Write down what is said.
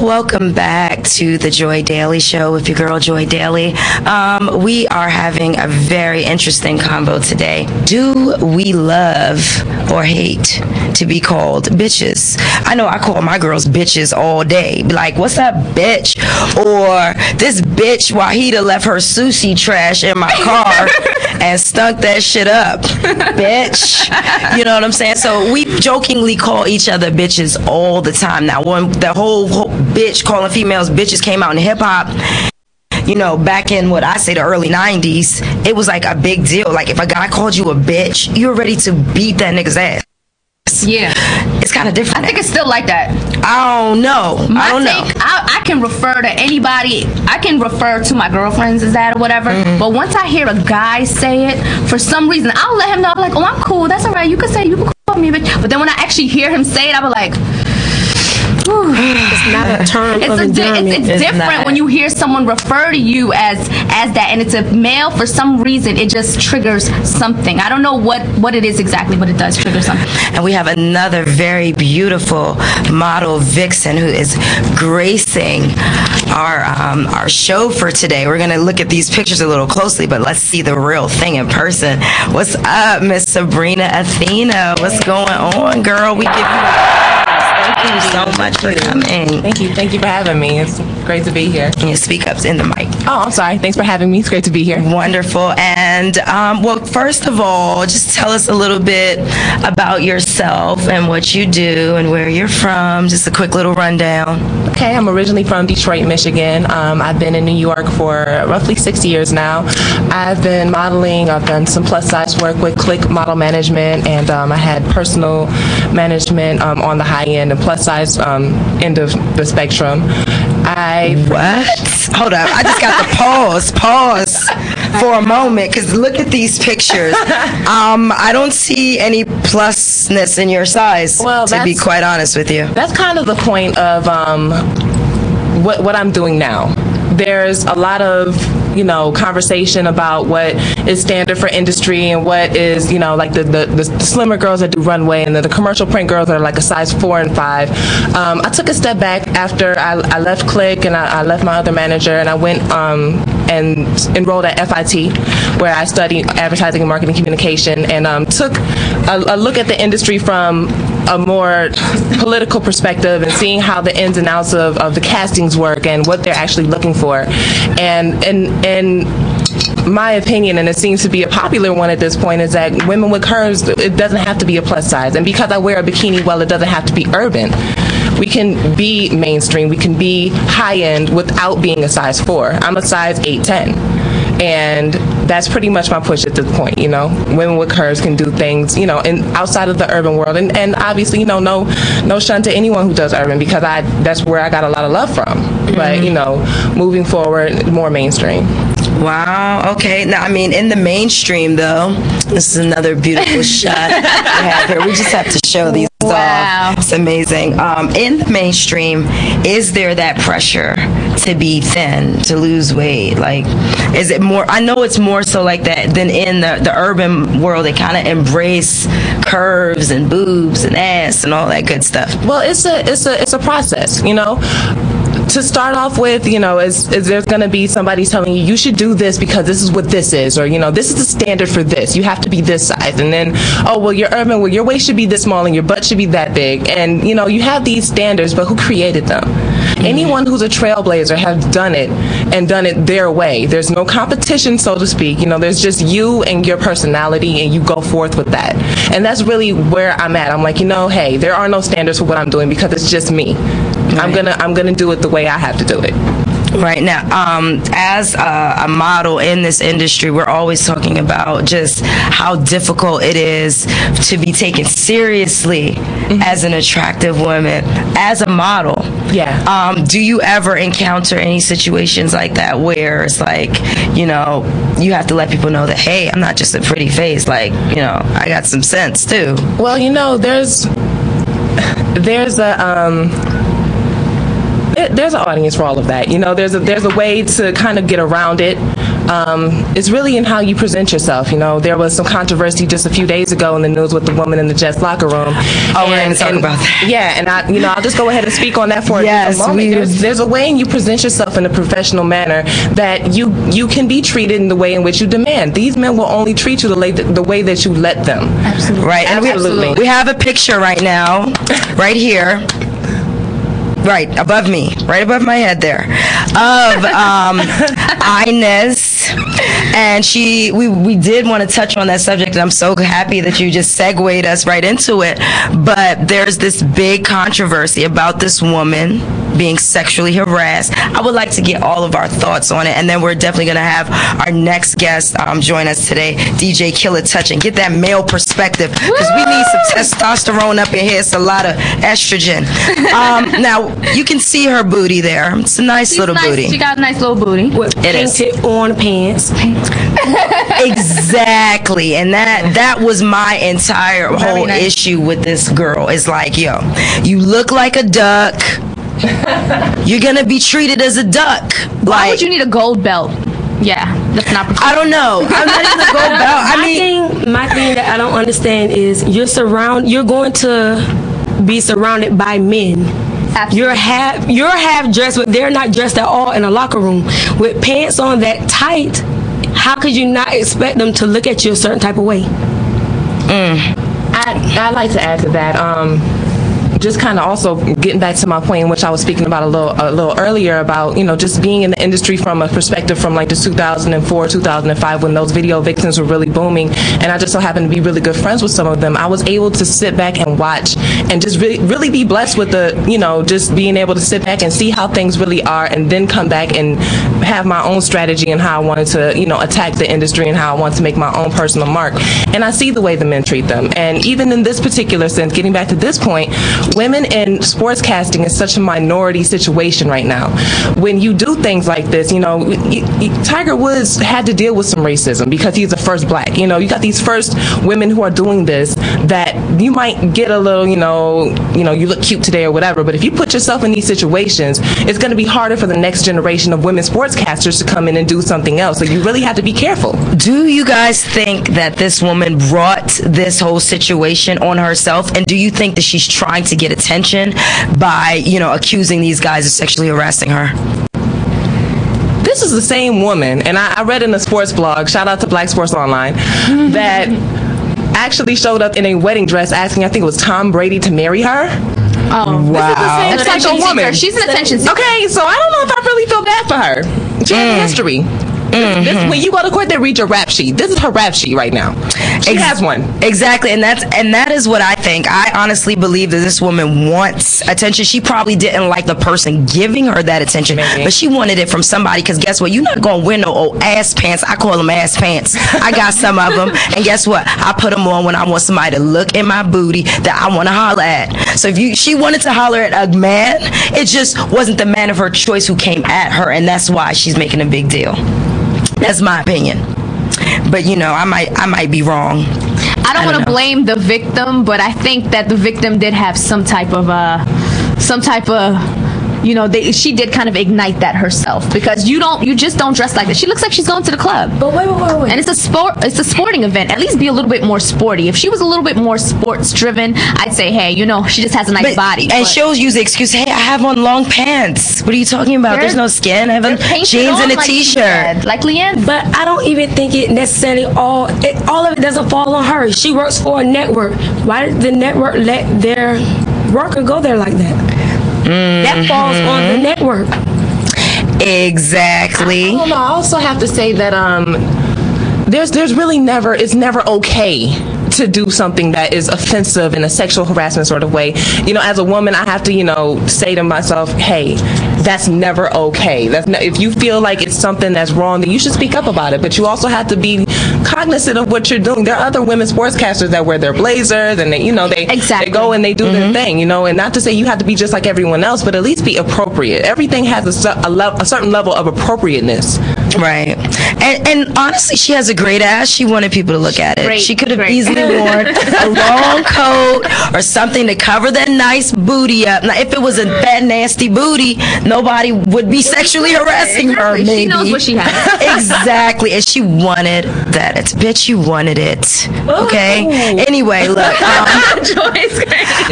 Welcome back to the Joy Daily Show with your girl Joy Daily. We are having a very interesting combo today. Do we love or hate to be called bitches? I know I call my girls bitches all day. Like, what's up, bitch? Or this bitch Waheeda left her sushi trash in my car and stunk that shit up. Bitch. You know what I'm saying? So we jokingly call each other bitches all the time. Now, when the whole bitch calling females bitches came out in hip-hop, you know, back in what I say the early 90s, it was like a big deal. Like, if a guy called you a bitch, you're ready to beat that nigga's ass. Yeah, it's kind of different. I think it's still like that. I don't know. I can refer to anybody. I can refer to my girlfriends as that or whatever. But once I hear a guy say it, for some reason, I'll let him know. I'm like, oh, I'm cool. That's all right. You can call me a bitch. But then when I actually hear him say it, I'll be like, it's not a term of endearment. It's different when you hear someone refer to you as that, and it's a male. For some reason, it just triggers something. I don't know what it is exactly, but it does trigger something. And we have another very beautiful model, Vixen, who is gracing our show for today. We're going to look at these pictures a little closely, but let's see the real thing in person. What's up, Miss Sabrina Athena? What's going on, girl? We give you Thank you so much for coming. Thank you for having me. It's great to be here. Can you speak up in the mic? Oh, I'm sorry. Thanks for having me. It's great to be here. Wonderful. And well, first of all, just tell us a little bit about yourself and what you do and where you're from. Just a quick little rundown. Okay, I'm originally from Detroit, Michigan. I've been in New York for roughly 6 years now. I've been modeling. I've done some plus size work with Click Model Management, and I had personal management on the high end and plus size end of the spectrum. What? Hold up. I just got to pause for a moment, because look at these pictures. I don't see any plusness in your size, to be quite honest with you. That's kind of the point of what I'm doing now. There's a lot of, conversation about what is standard for industry and what is, like the slimmer girls that do runway and the commercial print girls that are like a size 4 and 5. I took a step back after I left Click and I left my other manager, and I went and enrolled at FIT, where I studied advertising and marketing communication, and took a look at the industry from a more political perspective and seeing how the ins and outs of the castings work and what they're actually looking for. And my opinion, and it seems to be a popular one at this point, is that women with curves, it doesn't have to be a plus size. And because I wear a bikini, well, it doesn't have to be urban. We can be mainstream, we can be high-end without being a size 4. I'm a size 8'10". And that's pretty much my push at this point, Women with curves can do things, outside of the urban world. And obviously, no shun to anyone who does urban, because that's where I got a lot of love from. But, moving forward, more mainstream. Wow. Okay. Now, I mean, in the mainstream, though, this is another beautiful shot we have here. We just have to show these off. It's amazing. In the mainstream, is there that pressure to be thin, to lose weight? Like, is it more? I know it's more so like that than in the urban world. They kind of embrace curves and boobs and ass and all that good stuff. Well, it's a process, To start off with, is there's going to be somebody telling you should do this because this is what this is, or this is the standard for this. You have to be this size, and then you're urban. Well, your waist should be this small and your butt should be that big, and you have these standards, but who created them? Anyone who's a trailblazer has done it and done it their way. There's no competition, so to speak. There's just you and your personality, and you go forth with that. And that's really where I'm at. I'm like, hey, there are no standards for what I'm doing because it's just me. Right. I'm gonna do it the way I have to do it. Right now, as a model in this industry, we're always talking about just how difficult it is to be taken seriously as an attractive woman, as a model. Yeah. Do you ever encounter any situations like that where it's like, you have to let people know that, hey, I'm not just a pretty face, like, I got some sense too? Well, there's an audience for all of that. There's a way to kind of get around it, is really in how you present yourself. You know, there was some controversy just a few days ago in the news with the woman in the Jets locker room. Oh, we're going to talk about that. Yeah, and I'll just go ahead and speak on that for yes, a moment. There's a way you present yourself in a professional manner that you can be treated in the way in which you demand. These men will only treat you the way that you let them. Absolutely. Right. And absolutely. We have a picture right now, right here. Right above me, right above my head there, of Ines, and we did want to touch on that subject, and I'm so happy that you just segued us right into it. But there's this big controversy about this woman being sexually harassed. I would like to get all of our thoughts on it, and then we're definitely going to have our next guest join us today, DJ Killer Touch, and get that male perspective, because we need some testosterone up in here. It's a lot of estrogen. Now, you can see her booty there. It's a nice little booty. She got a nice little booty. With painted on pants. Exactly. And that was my entire whole issue with this girl. It's like, yo, you look like a duck. You're gonna be treated as a duck. Why would you need a gold belt? Yeah, that's not. I don't know. I'm not even a gold belt. My thing that I don't understand is you're going to be surrounded by men. Absolutely. You're half dressed, but they're not dressed at all in a locker room with pants on that tight. How could you not expect them to look at you a certain type of way? I'd like to add to that. Just kind of also getting back to my point, in which I was speaking about a little earlier, about, you know, just being in the industry from a perspective from like the 2004, 2005, when those video vixens were really booming, and I just so happened to be really good friends with some of them. I was able to sit back and watch and just really be blessed with the, you know, just being able to sit back and see how things really are, and then come back and have my own strategy and how I wanted to, you know, attack the industry and how I wanted to make my own personal mark. And I see the way the men treat them. And even in this particular sense, getting back to this point, women in sportscasting is such a minority situation right now. When you do things like this, you know, Tiger Woods had to deal with some racism because he's the first black. You know, you got these first women who are doing this that you might get a little, you know, you look cute today or whatever. But if you put yourself in these situations, it's going to be harder for the next generation of women sportscasters to come in and do something else. So you really have to be careful. Do you guys think that this woman brought this whole situation on herself? And do you think that she's trying to get attention by, you know, accusing these guys of sexually harassing her? This is the same woman, and I read in a sports blog, shout out to Black Sports Online, that actually showed up in a wedding dress asking, I think it was Tom Brady, to marry her. Oh, wow. It's like a woman. She's an attention seeker. Okay, so I don't know if I really feel bad for her. She has history. When you go to court, they read your rap sheet. This is her rap sheet right now. She has one. Exactly, and that is what I think. I honestly believe that this woman wants attention. She probably didn't like the person giving her that attention, but she wanted it from somebody, because guess what? You're not going to wear no old ass pants. I call them ass pants. I got some of them, and guess what? I put them on when I want somebody to look at my booty that I want to holler at. So if she wanted to holler at a man, it just wasn't the man of her choice who came at her, and that's why she's making a big deal. That's my opinion. But, you know, I might be wrong. I don't want to blame the victim, but I think that the victim did have some type of you know, she did kind of ignite that herself, because you just don't dress like that. She looks like she's going to the club. But wait. And it's a sporting event. At least be a little bit more sporty. If she was a little bit more sports driven, I'd say, hey, you know, she just has a nice body. And she'll use the excuse, hey, I have on long pants. What are you talking about? There's no skin. I have on jeans and a t-shirt. Like Leanne. But I don't even think it necessarily all of it doesn't fall on her. She works for a network. Why did the network let their worker go there like that? That falls on the network. Exactly. I also have to say that there's really never, it's never okay to do something that is offensive in a sexual harassment sort of way. You know, as a woman, I have to, you know, say to myself, hey, that's never okay. If you feel like it's something that's wrong, then you should speak up about it. But you also have to be cognizant of what you're doing. There are other women sportscasters that wear their blazers, and they go and they do their thing, you know. And not to say you have to be just like everyone else, but at least be appropriate. Everything has a certain level of appropriateness. Right. And honestly, she has a great ass. She wanted people to look at it. She could have easily worn a long coat or something to cover that nice booty up. Now, if it was a fat, nasty booty, nobody would be sexually harassing her. Maybe she knows what she has. Exactly, and she wanted that. It's bitch, you wanted it. Okay. Anyway, look. Joy's crazy.